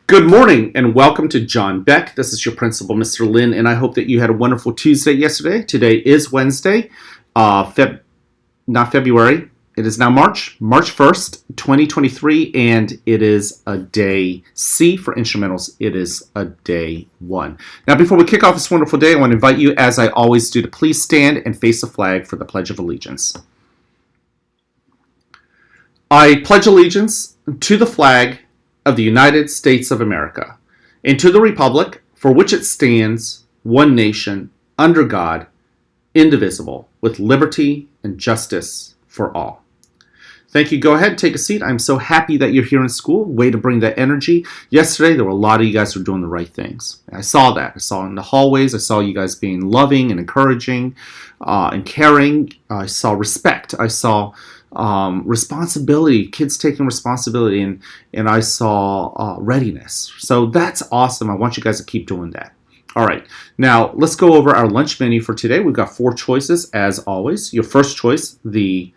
Good morning and welcome to John Beck. This is your principal, Mr. Lin, and I hope that you had a wonderful Tuesday yesterday. Today is Wednesday, not February. It is now March 1st, 2023, and it is a day C for instrumentals. It is a day 1. Now, before we kick off this wonderful day, I want to invite you, as I always do, to please stand and face the flag for the Pledge of Allegiance. I pledge allegiance to the flag of the United States of America, and to the republic for which it stands, one nation, under God, indivisible, with liberty and justice for all. Thank you. Go ahead and take a seat. I'm so happy that you're here in school. Way to bring that energy. Yesterday, there were a lot of you guys who were doing the right things. I saw that. I saw it in the hallways. I saw you guys being loving and encouraging and caring. I saw respect. I saw responsibility, kids taking responsibility, and I saw readiness. So that's awesome. I want you guys to keep doing that. All right, now let's go over our lunch menu for today. We've got 4 choices as always. Your first choice, the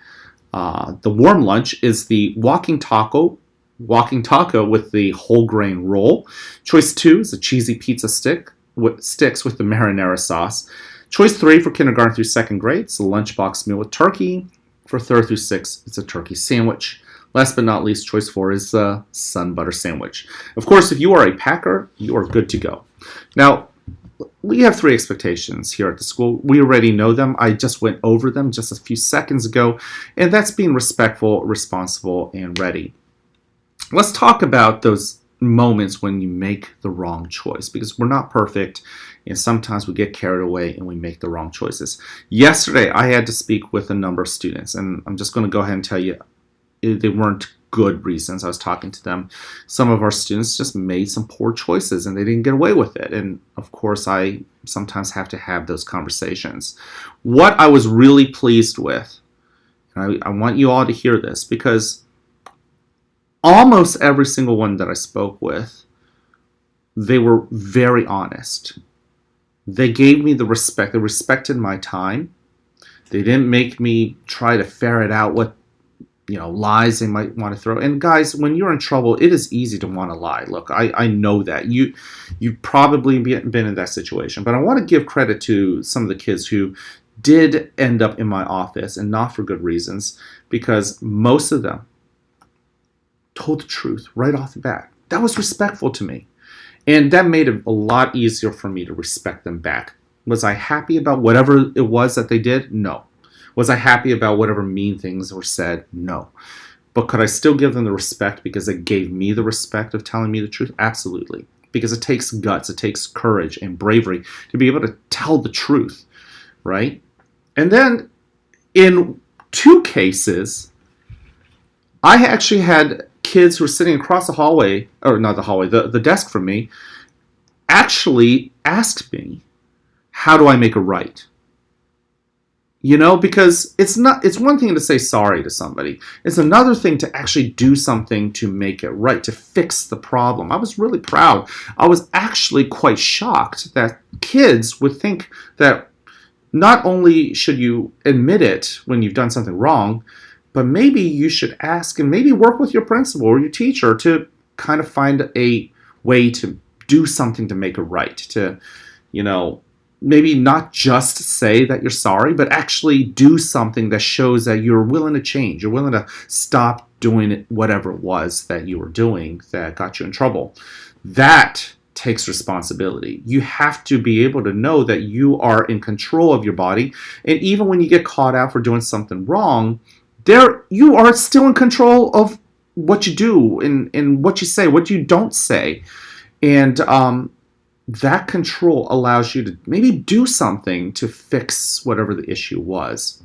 warm lunch, is the walking taco with the whole grain roll. Choice 2 is a cheesy pizza sticks with the marinara sauce. Choice 3 for kindergarten through 2nd grade, it's a lunchbox meal with turkey. For 3rd through 6th, it's a turkey sandwich. Last but not least, choice 4 is a sun butter sandwich. Of course, if you are a packer, you are good to go. Now, we have 3 expectations here at the school. We already know them. I just went over them just a few seconds ago, and that's being respectful, responsible, and ready. Let's talk about those moments when you make the wrong choice, because we're not perfect, and sometimes we get carried away and we make the wrong choices. Yesterday, I had to speak with a number of students, and I'm just going to go ahead and tell you they weren't good reasons. I was talking to them. Some of our students just made some poor choices and they didn't get away with it. And of course, I sometimes have to have those conversations. What I was really pleased with, and I want you all to hear this, because almost every single one that I spoke with, they were very honest. They gave me the respect. They respected my time. They didn't make me try to ferret out what lies they might want to throw. And guys, when you're in trouble, it is easy to want to lie. Look, I know that. You've probably been in that situation. But I want to give credit to some of the kids who did end up in my office, and not for good reasons, because most of them told the truth right off the bat. That was respectful to me. And that made it a lot easier for me to respect them back. Was I happy about whatever it was that they did? No. Was I happy about whatever mean things were said? No. But could I still give them the respect because it gave me the respect of telling me the truth? Absolutely. Because it takes guts, it takes courage and bravery to be able to tell the truth, right? And then in 2 cases, I actually had kids who were sitting across the hallway, or not the hallway, the desk from me, actually asked me, how do I make it right? Because it's one thing to say sorry to somebody. It's another thing to actually do something to make it right, to fix the problem. I was really proud. I was actually quite shocked that kids would think that not only should you admit it when you've done something wrong, but maybe you should ask and maybe work with your principal or your teacher to kind of find a way to do something to make it right. To, maybe not just say that you're sorry, but actually do something that shows that you're willing to change. You're willing to stop doing whatever it was that you were doing that got you in trouble. That takes responsibility. You have to be able to know that you are in control of your body. And even when you get caught out for doing something wrong, you are still in control of what you do and what you say, what you don't say. And that control allows you to maybe do something to fix whatever the issue was.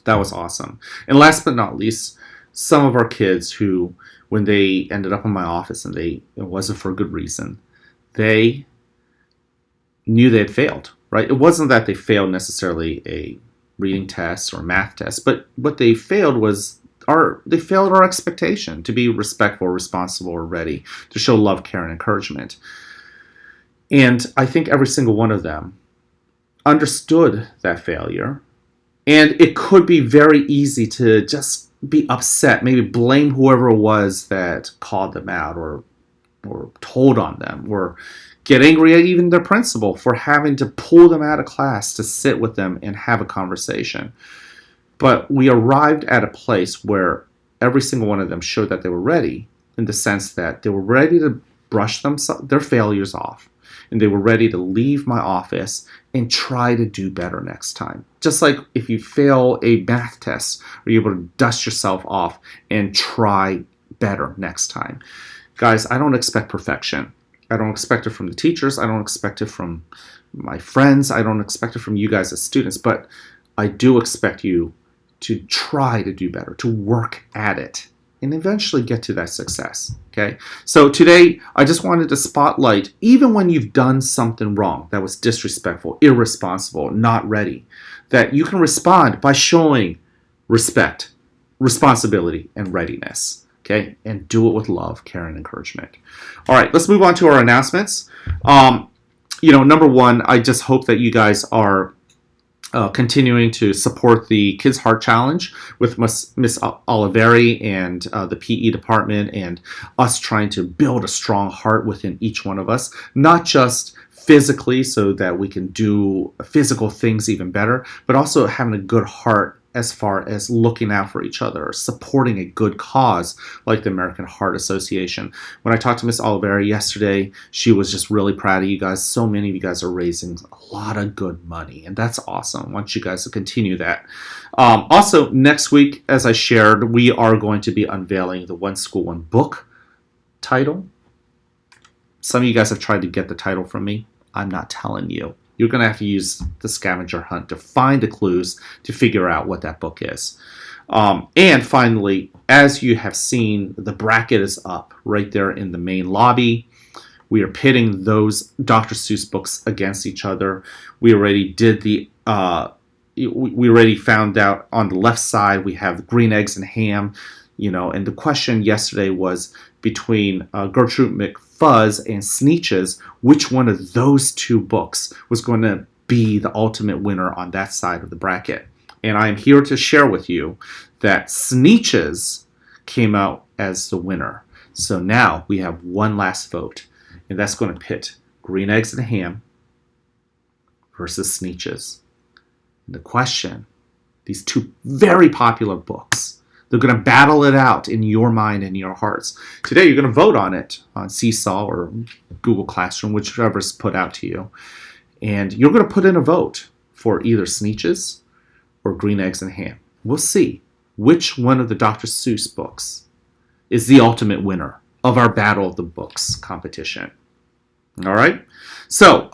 That was awesome. And last but not least, some of our kids who, when they ended up in my office and it wasn't for a good reason, they knew they had failed, right? It wasn't that they failed necessarily a reading test or math test, but what they failed was they failed our expectation to be respectful, responsible, or ready to show love, care, and encouragement. And I think every single one of them understood that failure. And it could be very easy to just be upset, maybe blame whoever it was that called them out or told on them, or get angry at even their principal for having to pull them out of class to sit with them and have a conversation. But we arrived at a place where every single one of them showed that they were ready, in the sense that they were ready to brush their failures off, and they were ready to leave my office and try to do better next time. Just like if you fail a math test, are you able to dust yourself off and try better next time? Guys, I don't expect perfection. I don't expect it from the teachers. I don't expect it from my friends. I don't expect it from you guys as students. But I do expect you to try to do better, to work at it, and eventually get to that success. Okay? So today, I just wanted to spotlight, even when you've done something wrong that was disrespectful, irresponsible, not ready, that you can respond by showing respect, responsibility, and readiness. Okay, and do it with love, care, and encouragement. All right, let's move on to our announcements. Number one, I just hope that you guys are continuing to support the Kids Heart Challenge with Miss Oliveri and the PE department, and us trying to build a strong heart within each one of us, not just physically so that we can do physical things even better, but also having a good heart as far as looking out for each other, supporting a good cause like the American Heart Association. When I talked to Miss Oliveri yesterday, she was just really proud of you guys. So many of you guys are raising a lot of good money, and that's awesome. I want you guys to continue that. Also, next week, as I shared, we are going to be unveiling the One School, One Book title. Some of you guys have tried to get the title from me. I'm not telling you. You're going to have to use the scavenger hunt to find the clues to figure out what that book is. And finally, as you have seen, the bracket is up right there in the main lobby. We are pitting those Dr. Seuss books against each other. We already did we already found out on the left side we have Green Eggs and Ham. And the question yesterday was between Gertrude McFuzz and Sneetches, which one of those two books was going to be the ultimate winner on that side of the bracket. And I am here to share with you that Sneetches came out as the winner. So now we have one last vote, and that's going to pit Green Eggs and Ham versus Sneetches. And the question, these two very popular books, they're going to battle it out in your mind and your hearts. Today, you're going to vote on it on Seesaw or Google Classroom, whichever's put out to you. And you're going to put in a vote for either Sneetches or Green Eggs and Ham. We'll see which one of the Dr. Seuss books is the ultimate winner of our Battle of the Books competition. All right? So,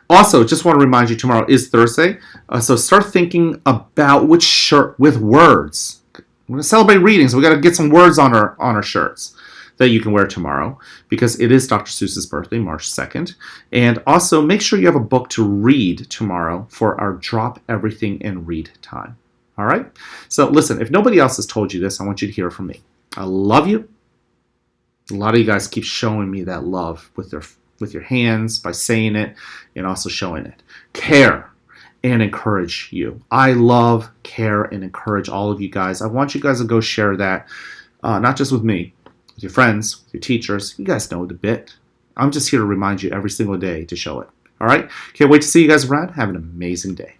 also, just want to remind you, tomorrow is Thursday. So start thinking about which shirt with words. We're going to celebrate reading, so we got to get some words on our shirts that you can wear tomorrow, because it is Dr. Seuss's birthday, March 2nd. And also, make sure you have a book to read tomorrow for our Drop Everything and Read time. All right? So listen, if nobody else has told you this, I want you to hear from me. I love you. A lot of you guys keep showing me that love with your hands, by saying it, and also showing it. Care and encourage you. I love, care, and encourage all of you guys. I want you guys to go share that, not just with me, with your friends, with your teachers. You guys know the bit. I'm just here to remind you every single day to show it. All right? Can't wait to see you guys around. Have an amazing day.